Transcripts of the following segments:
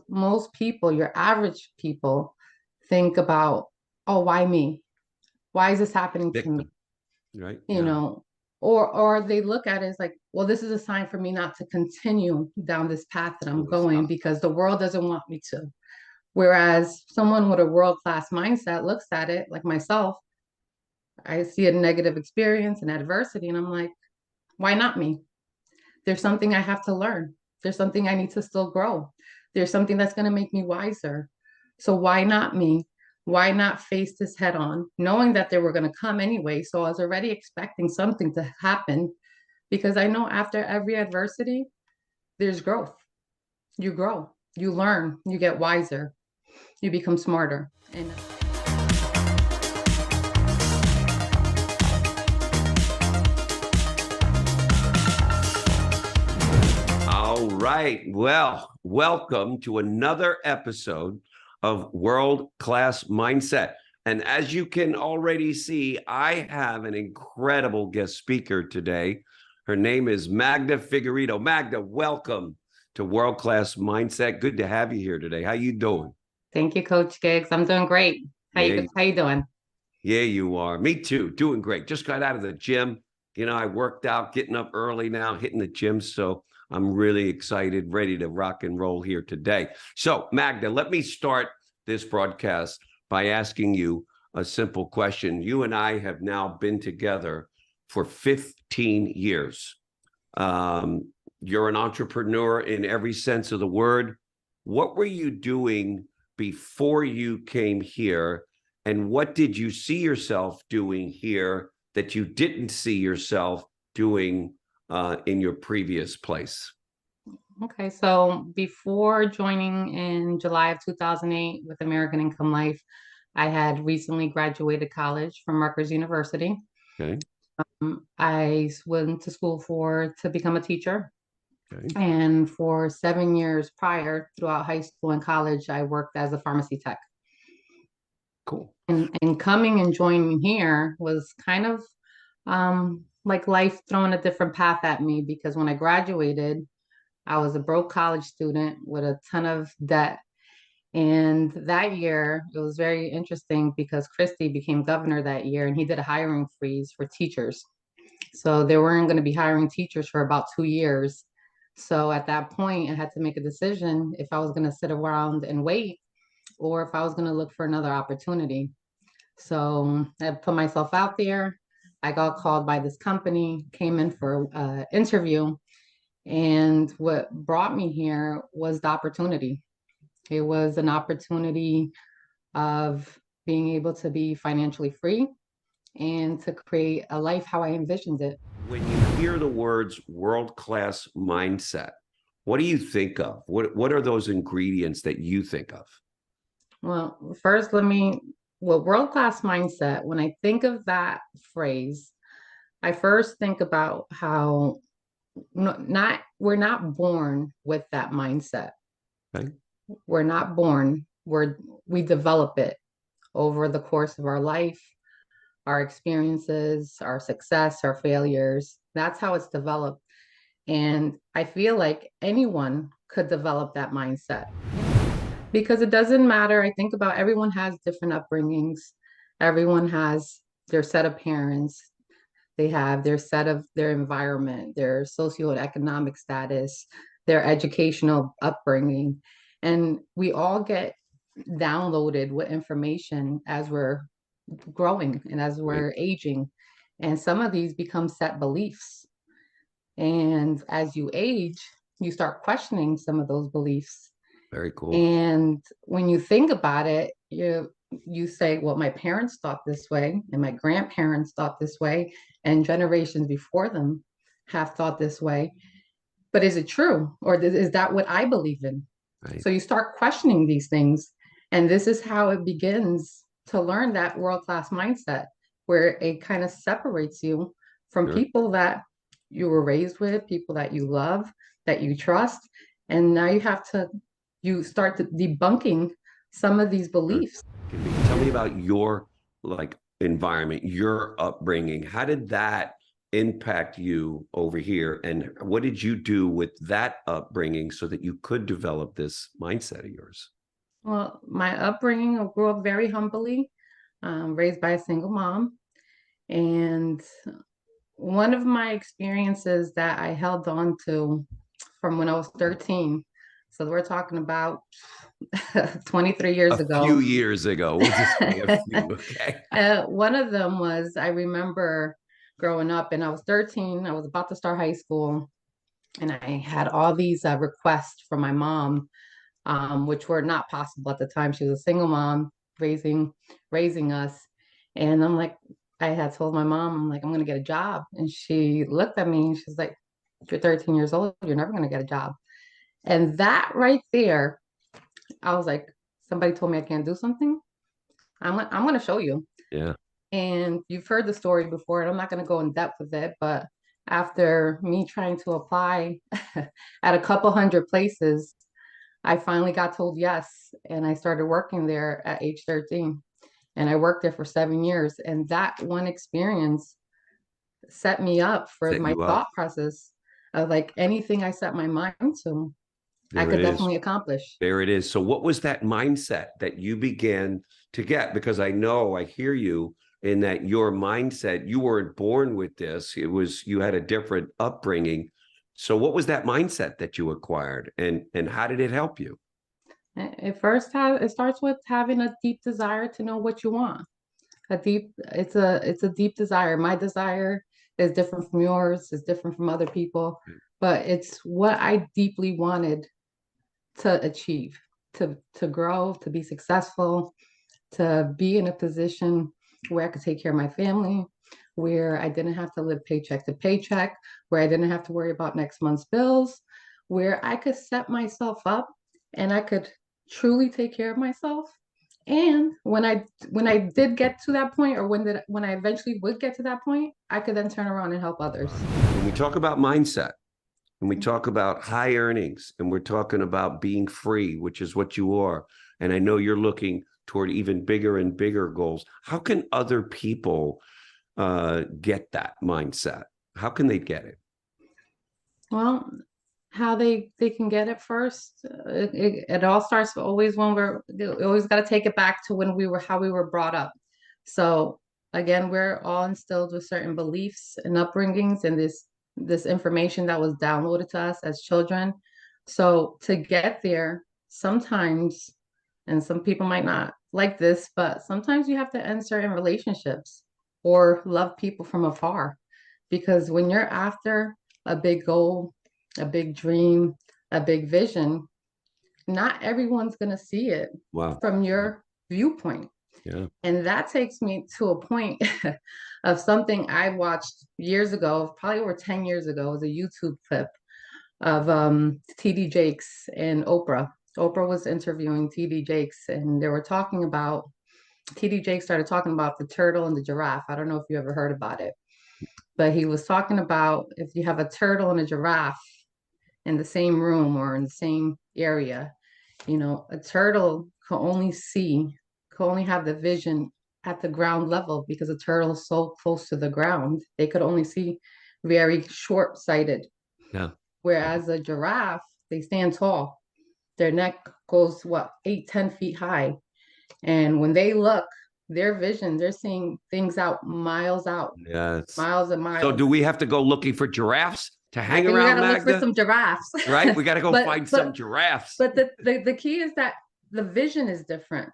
most people, your average people, think about, oh, why me? Why is this happening to me? Victim, right? You Yeah. know, or they look at it as like, well, this is a sign for me not to continue down this path that I'm Really going stop. because the world doesn't want me to. Whereas someone with a world-class mindset looks at it, like myself, I see a negative experience and adversity, and I'm like, why not me? There's something I have to learn. There's something I need to still grow. There's something that's going to make me wiser. So why not me? Why not face this head on, knowing that they were going to come anyway? So I was already expecting something to happen because I know after every adversity, there's growth. You grow, you learn, you get wiser, you become smarter. And All right. Well, welcome to another episode of World Class Mindset. And as you can already see, I have an incredible guest speaker today. Her name is Magda Figueiredo. Magda, welcome to World Class Mindset. Good to have you here today. How you doing? thank you, Coach Giggs. I'm doing great. Yeah, How you doing? yeah, you are. Me too. Doing great. Just got out of the gym. I worked out, getting up early now, hitting the gym. So I'm really excited, ready to rock and roll here today. So, Magda, let me start this broadcast by asking you a simple question. You and I have now been together for 15 years. You're an entrepreneur in every sense of the word. What were you doing before you came here? And what did you see yourself doing here that you didn't see yourself doing in your previous place? Okay, so before joining in July of 2008 with American Income Life, I had recently graduated college from Rutgers University. Okay. I went to school to become a teacher, Okay. and for 7 years prior, throughout high school and college, I worked as a pharmacy tech. Cool. And coming and joining here was kind of like life throwing a different path at me because when I graduated, I was a broke college student with a ton of debt. And that year, it was very interesting because Christie became governor that year and he did a hiring freeze for teachers. So they weren't going to be hiring teachers for about 2 years. So at that point, I had to make a decision if I was going to sit around and wait or if I was going to look for another opportunity. So I put myself out there. I got called by this company, came in for an interview, and what brought me here was the opportunity. It was an opportunity of being able to be financially free and to create a life how I envisioned it. When you hear the words world-class mindset, what do you think of? What are those ingredients that you think of? Well, first, world class mindset, when I think of that phrase, I first think about how we're not born with that mindset. Okay. We're not born, we develop it over the course of our life, our experiences, our success, our failures. That's how it's developed. And I feel like anyone could develop that mindset because it doesn't matter. I think about everyone has different upbringings, everyone has their set of parents, they have their set of their environment, their socioeconomic status, their educational upbringing. And we all get downloaded with information as we're growing and as Right. we're aging. And some of these become set beliefs. And as you age, you start questioning some of those beliefs. Very cool. And when you think about it, you say, well, my parents thought this way, and my grandparents thought this way, and generations before them have thought this way. But is it true? Or is that what I believe in? Right. So you start questioning these things. And this is how it begins to learn that world-class mindset, where it kind of separates you from Sure. people that you were raised with, people that you love, that you trust. And now you start debunking some of these Sure. beliefs. Tell me about your environment, your upbringing. How did that impact you over here? And what did you do with that upbringing so that you could develop this mindset of yours? Well, my upbringing, I grew up very humbly, raised by a single mom. And one of my experiences that I held on to from when I was 13, so we're talking about 23 years A few ago. years ago, we'll just say a few, okay? One of them was I remember growing up and I was 13, I was about to start high school, and I had all these requests from my mom, which were not possible at the time. She was a single mom raising us. And I'm like, I had told my mom, I'm like, I'm gonna get a job. And she looked at me and she's like, you're 13 years old, you're never gonna get a job. And that right there, I was like, somebody told me I can't do something. I'm gonna show you. Yeah. And you've heard the story before, and I'm not gonna go in depth with it, but after me trying to apply at a couple hundred places, I finally got told yes, and I started working there at age 13. And I worked there for 7 years. And that one experience set me up for Set my you up. thought process of like anything I set my mind to, I There it could is. definitely accomplish. There it is. So what was that mindset that you began to get? Because I know I hear you in that your mindset, you weren't born with this. It was you had a different upbringing. So what was that mindset that you acquired and how did it help you? It starts with having a deep desire to know what you want. It's a deep desire. My desire is different from yours, is different from other people, but it's what I deeply wanted to achieve, to grow, to be successful, to be in a position where I could take care of my family, where I didn't have to live paycheck to paycheck, where I didn't have to worry about next month's bills, where I could set myself up and I could truly take care of myself. And when I did get to that point, or when I eventually would get to that point, I could then turn around and help others. When we talk about mindset and we talk about high earnings and we're talking about being free, which is what you are, and I know you're looking toward even bigger and bigger goals, how can other people get that mindset? How can they get it? Well, how they can get it first, it all starts always when we always got to take it back to when we were how we were brought up. So again, we're all instilled with certain beliefs and upbringings and this information that was downloaded to us as children. So to get there, sometimes, and some people might not like this, but sometimes you have to end certain relationships or love people from afar. Because when you're after a big goal, a big dream, a big vision, not everyone's going to see it Wow. from your viewpoint. Yeah. And that takes me to a point of something I watched years ago, probably over 10 years ago. It was a YouTube clip of TD Jakes and Oprah. Oprah was interviewing TD Jakes, and they were talking about TD Jakes started talking about the turtle and the giraffe. I don't know if you ever heard about it, but he was talking about if you have a turtle and a giraffe in the same room or in the same area, a turtle can only have the vision at the ground level because a turtle is so close to the ground. They could only see very short-sighted. Yeah. Whereas a giraffe, they stand tall. Their neck goes, what, 8, 10 feet high. And when they look, their vision, they're seeing things out, Yes. miles and So miles. do we have to go looking for giraffes to I hang think we got around, to look for Magda? some giraffes. Right? We got to go but find some but giraffes. but the key is that the vision is different.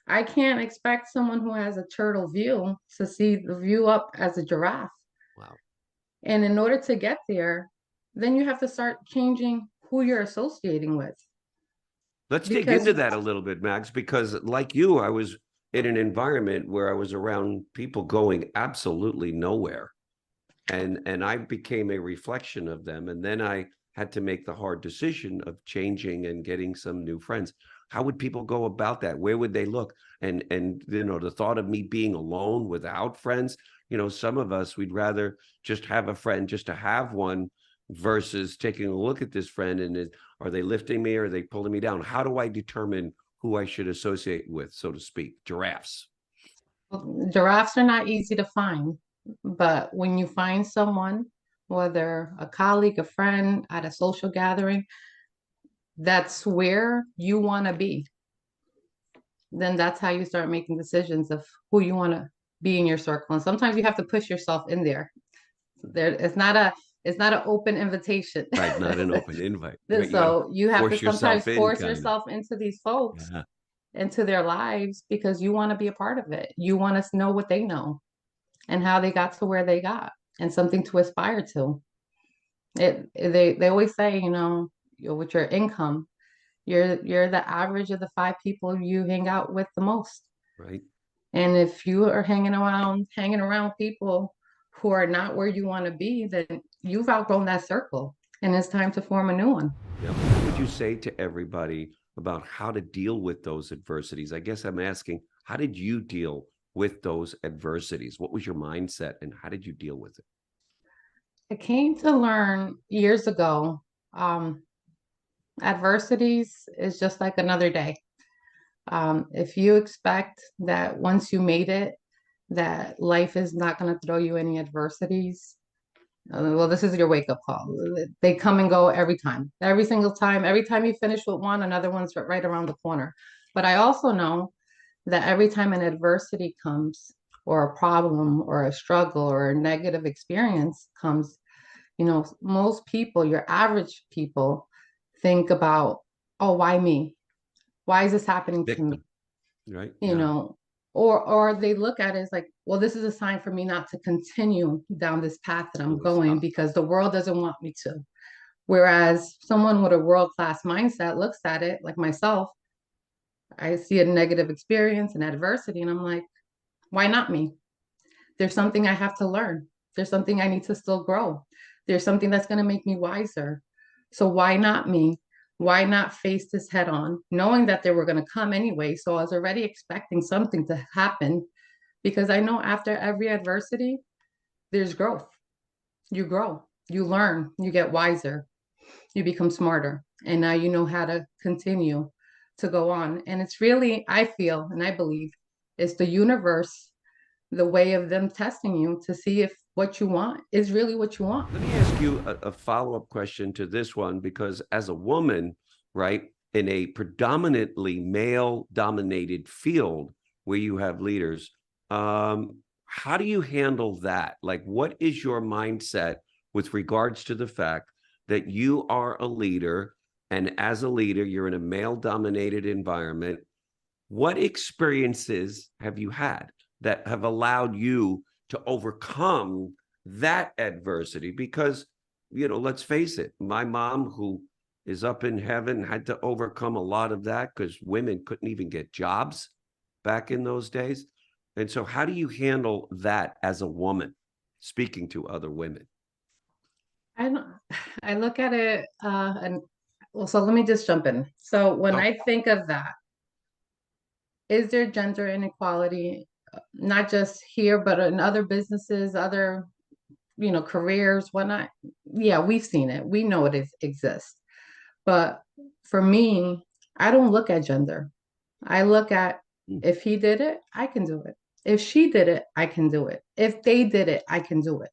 I can't expect someone who has a turtle view to see the view up as a giraffe. Wow. And in order to get there, then you have to start changing who you're associating with. Let's dig Because into that a little bit, Max, because like you, I was in an environment where I was around people going absolutely nowhere. And I became a reflection of them. And then I had to make the hard decision of changing and getting some new friends. How would people go about that? Where would they look? And the thought of me being alone without friends, some of us, we'd rather just have a friend just to have one versus taking a look at this friend and are they lifting me or are they pulling me down? How do I determine who I should associate with, so to speak? Giraffes. giraffes are not easy to find. But when you find someone, whether a colleague, a friend at a social gathering, that's where you want to be, then that's how you start making decisions of who you want to be in your circle. And sometimes you have to push yourself in there. It's not an open invitation. Right, not an open invite. Right, you got to So you have to force sometimes yourself in, force kind of. yourself into these folks, Yeah, into their lives, because you want to be a part of it. You want to know what they know and how they got to where they got, and something to aspire to. They always say, with your income, you're the average of the five people you hang out with the most. right. And if you are hanging around people who are not where you want to be, then you've outgrown that circle and it's time to form a new one. Yep. What would you say to everybody about how to deal with those adversities? I guess I'm asking, how did you deal with those adversities? What was your mindset and how did you deal with it? I came to learn years ago, um, adversities is just like another day. If you expect that once you made it, that life is not going to throw you any adversities, well, this is your wake up call. They come and go every time, every single time. Every time you finish with one, another one's right around the corner. But I also know that every time an adversity comes, or a problem, or a struggle, or a negative experience comes, most people, your average people, think about, oh, why me? Why is this happening to me? Victim, right? You Yeah. know, or they look at it as like, well, this is a sign for me not to continue down this path that I'm Always going stop. because the world doesn't want me to. Whereas someone with a world-class mindset looks at it, like myself, I see a negative experience and adversity, and I'm like, why not me? There's something I have to learn. There's something I need to still grow. There's something that's going to make me wiser. So why not me? Why not face this head on, knowing that they were going to come anyway? So I was already expecting something to happen because I know after every adversity, there's growth. You grow, you learn, you get wiser, you become smarter. And now you know how to continue to go on. And it's really, I feel and I believe, it's the universe, the way of them testing you to see if what you want is really what you want. Let me ask you a follow-up question to this one, because as a woman, right, in a predominantly male-dominated field where you have leaders, how do you handle that? Like, what is your mindset with regards to the fact that you are a leader, and as a leader, you're in a male-dominated environment? What experiences have you had that have allowed you to overcome that adversity? Because, let's face it, my mom, who is up in heaven, had to overcome a lot of that because women couldn't even get jobs back in those days. And so, how do you handle that as a woman speaking to other women? I don't, I look at it, and well, so let me just jump in. So when Oh, I think of that, is there gender inequality, not just here, but in other businesses, other, careers, whatnot? Yeah, we've seen it. We know it exists. But for me, I don't look at gender. I look at, mm, if he did it, I can do it. If she did it, I can do it. If they did it, I can do it.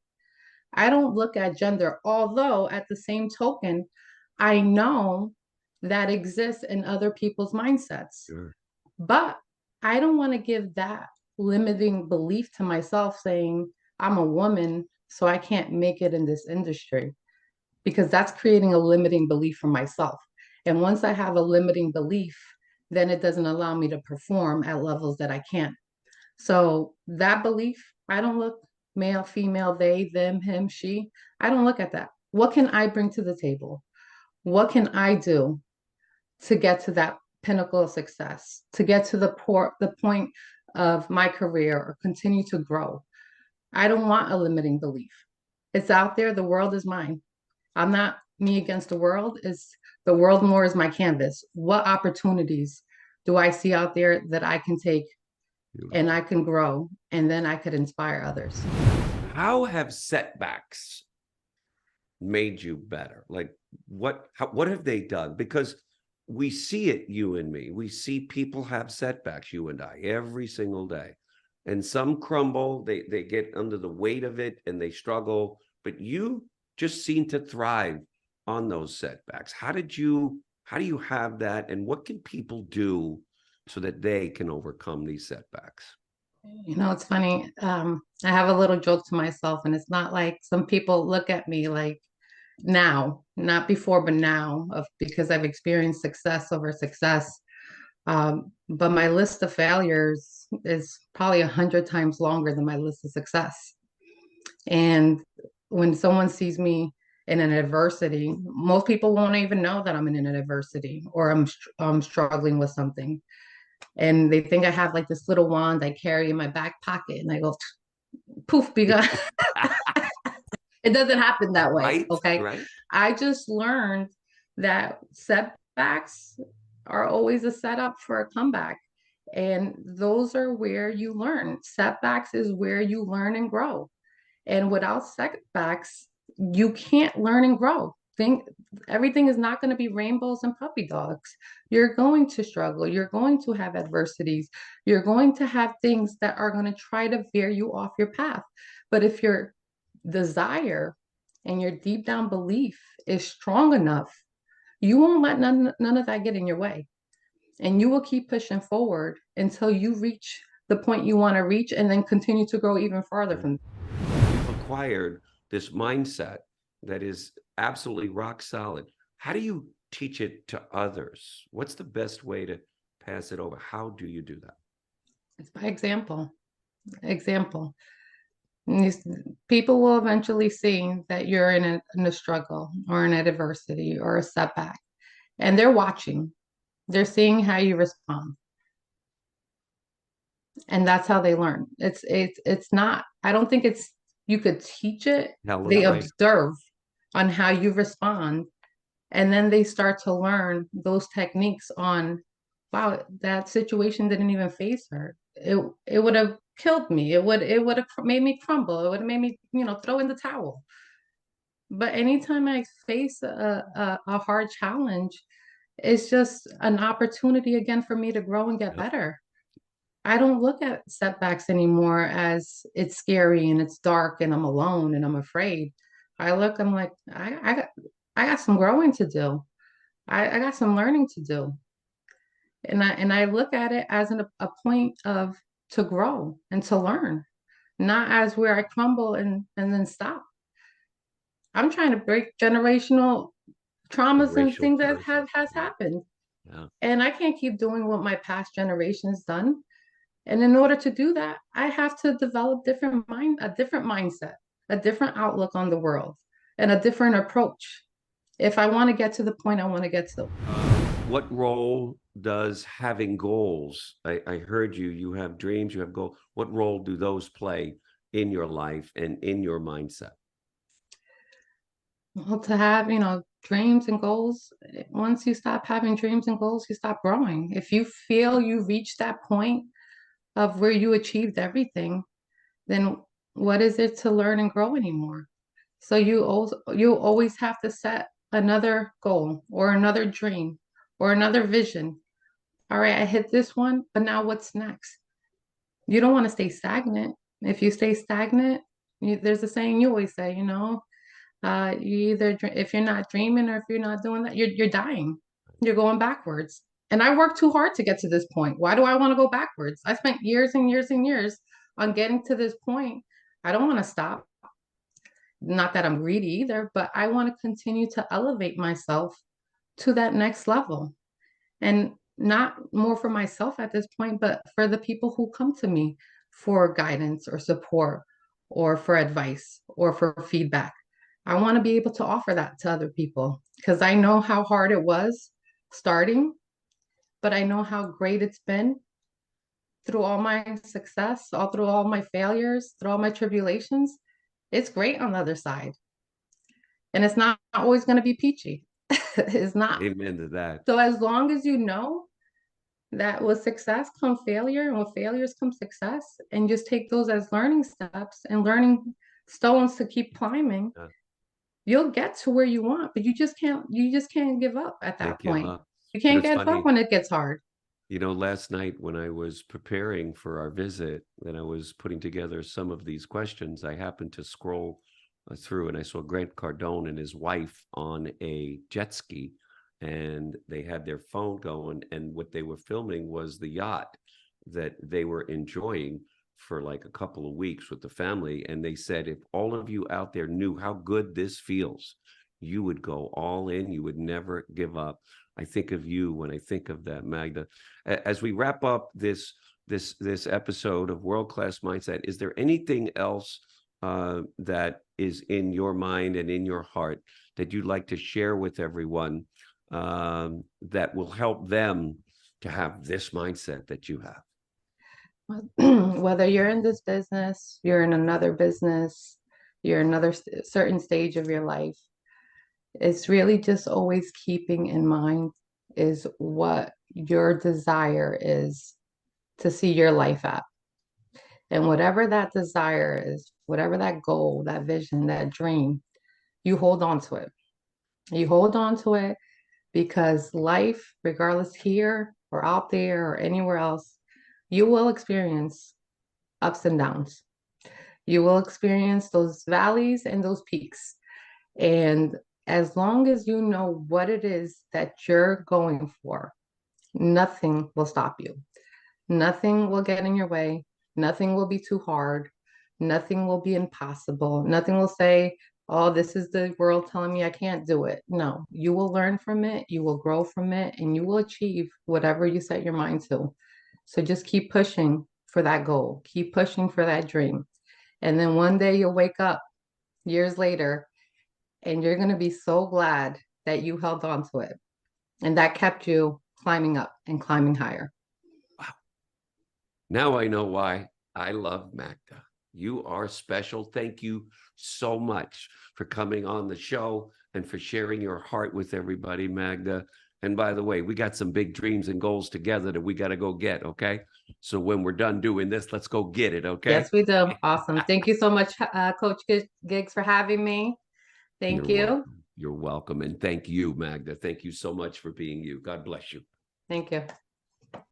I don't look at gender, although at the same token, I know that exists in other people's mindsets. sure. But I don't want to give that limiting belief to myself saying I'm a woman, so I can't make it in this industry, because that's creating a limiting belief for myself. And once I have a limiting belief, then it doesn't allow me to perform at levels that I can. So that belief, I don't look male, female, they, them, him, she. I don't look at that. What can I bring to the table? What can I do to get to that pinnacle of success, to get to the point of my career or continue to grow? I don't want a limiting belief. It's out there. The world is mine. I'm not me against the world. It's the world more is my canvas. What opportunities do I see out there that I can take and Beautiful. I can grow, and then I could inspire others? How have setbacks made you better? Like, what have they done? Because we see it, you and me. We see people have setbacks, you and I, every single day. and some crumble. They get under the weight of it and they struggle, but you just seem to thrive on those setbacks. How do you have that, and what can people do so that they can overcome these setbacks? It's funny. I have a little joke to myself, and it's not like some people look at me like now, not before, but now, of because I've experienced success over success. But my list of failures is probably 100 times longer than my list of success. And when someone sees me in an adversity, most people won't even know that I'm in an adversity or I'm struggling with something. And they think I have like this little wand I carry in my back pocket, and I go poof, be gone. It doesn't happen that way. Right, Okay. right. I just learned that setbacks are always a setup for a comeback. And those are where you learn. Setbacks is where you learn and grow. And without setbacks, you can't learn and grow. Think everything is not going to be rainbows and puppy dogs. You're going to struggle. You're going to have adversities. You're going to have things that are going to try to veer you off your path. But if your desire and your deep down belief is strong enough, you won't let none of that get in your way. And you will keep pushing forward until you reach the point you want to reach and then continue to grow even farther from. You've acquired this mindset that is absolutely rock solid. How do you teach it to others? What's the best way to pass it over? How do you do that? It's by example. Example. These people will eventually see that you're in a struggle or in an adversity or a setback, and they're watching. They're seeing how you respond, and that's how they learn. It's not. I don't think it's you could teach it. Tell They them, right? observe on how you respond, and then they start to learn those techniques on, wow, that situation didn't even face her. It would have killed me. It would have made me crumble. It would have made me, throw in the towel. But anytime I face a hard challenge, it's just an opportunity again for me to grow and get Yep. better. I don't look at setbacks anymore as it's scary and it's dark and I'm alone and I'm afraid. I'm like, I got some growing to do. I got some learning to do. And I look at it as a point of to grow and to learn, not as where I crumble and then stop. I'm trying to break generational The traumas and racial things that curses. have has Yeah. happened. Yeah. And I can't keep doing what my past generations done. And in order to do that, I have to develop a different mindset, a different outlook on the world, and a different approach. If I want to get to the point I want to get to. What role does having goals? I heard you have dreams, you have goals. What role do those play in your life and in your mindset? Well, to have, dreams and goals, once you stop having dreams and goals, you stop growing. If you feel you reached that point of where you achieved everything, then what is it to learn and grow anymore? So you always have to set another goal or another dream or another vision. All right, I hit this one, but now what's next? You don't want to stay stagnant. If you stay stagnant, there's a saying you always say, you either if you're not dreaming or if you're not doing that, you're dying. You're going backwards. And I worked too hard to get to this point. Why do I want to go backwards? I spent years and years and years on getting to this point. I don't want to stop. Not that I'm greedy either, but I want to continue to elevate myself to that next level. And not more for myself at this point, but for the people who come to me for guidance or support or for advice or for feedback. I want to be able to offer that to other people because I know how hard it was starting, but I know how great it's been through all my success, all through all my failures, through all my tribulations. It's great on the other side. And it's not always going to be peachy. It's not. Amen to that. So as long as you know that with success comes failure, and with failures comes success, and just take those as learning steps and learning stones to keep climbing, Yeah. you'll get to where you want, but you just can't give up at Can't that give point. up. You can't It's give up funny. when it gets hard. Last night when I was preparing for our visit and I was putting together some of these questions, I happened to scroll through and I saw Grant Cardone and his wife on a jet ski, and they had their phone going, and what they were filming was the yacht that they were enjoying for like a couple of weeks with the family. And they said, if all of you out there knew how good this feels, you would go all in, you would never give up. I think of you when I think of that, Magda. As we wrap up this episode of World Class Mindset, is there anything else that is in your mind and in your heart that you'd like to share with everyone that will help them to have this mindset that you have? Whether you're in this business, you're in another business, you're in another certain stage of your life, it's really just always keeping in mind is what your desire is to see your life at. And whatever that desire is, whatever that goal, that vision, that dream, you hold on to it. You hold on to it because life, regardless here or out there or anywhere else, you will experience ups and downs. You will experience those valleys and those peaks. And as long as you know what it is that you're going for, nothing will stop you. Nothing will get in your way. Nothing will be too hard. Nothing will be impossible. Nothing will say, oh, this is the world telling me I can't do it. No, you will learn from it. You will grow from it, and you will achieve whatever you set your mind to. So just keep pushing for that goal. Keep pushing for that dream. And then one day you'll wake up years later and you're going to be so glad that you held on to it and that kept you climbing up and climbing higher. Now I know why I love Magda. You are special. Thank you so much for coming on the show and for sharing your heart with everybody, Magda. And by the way, we got some big dreams and goals together that we got to go get, okay? So when we're done doing this, let's go get it, okay? Yes, we do. Awesome. Thank you so much, Coach Giggs, for having me. Thank You're you. welcome. You're welcome. And thank you, Magda. Thank you so much for being you. God bless you. Thank you.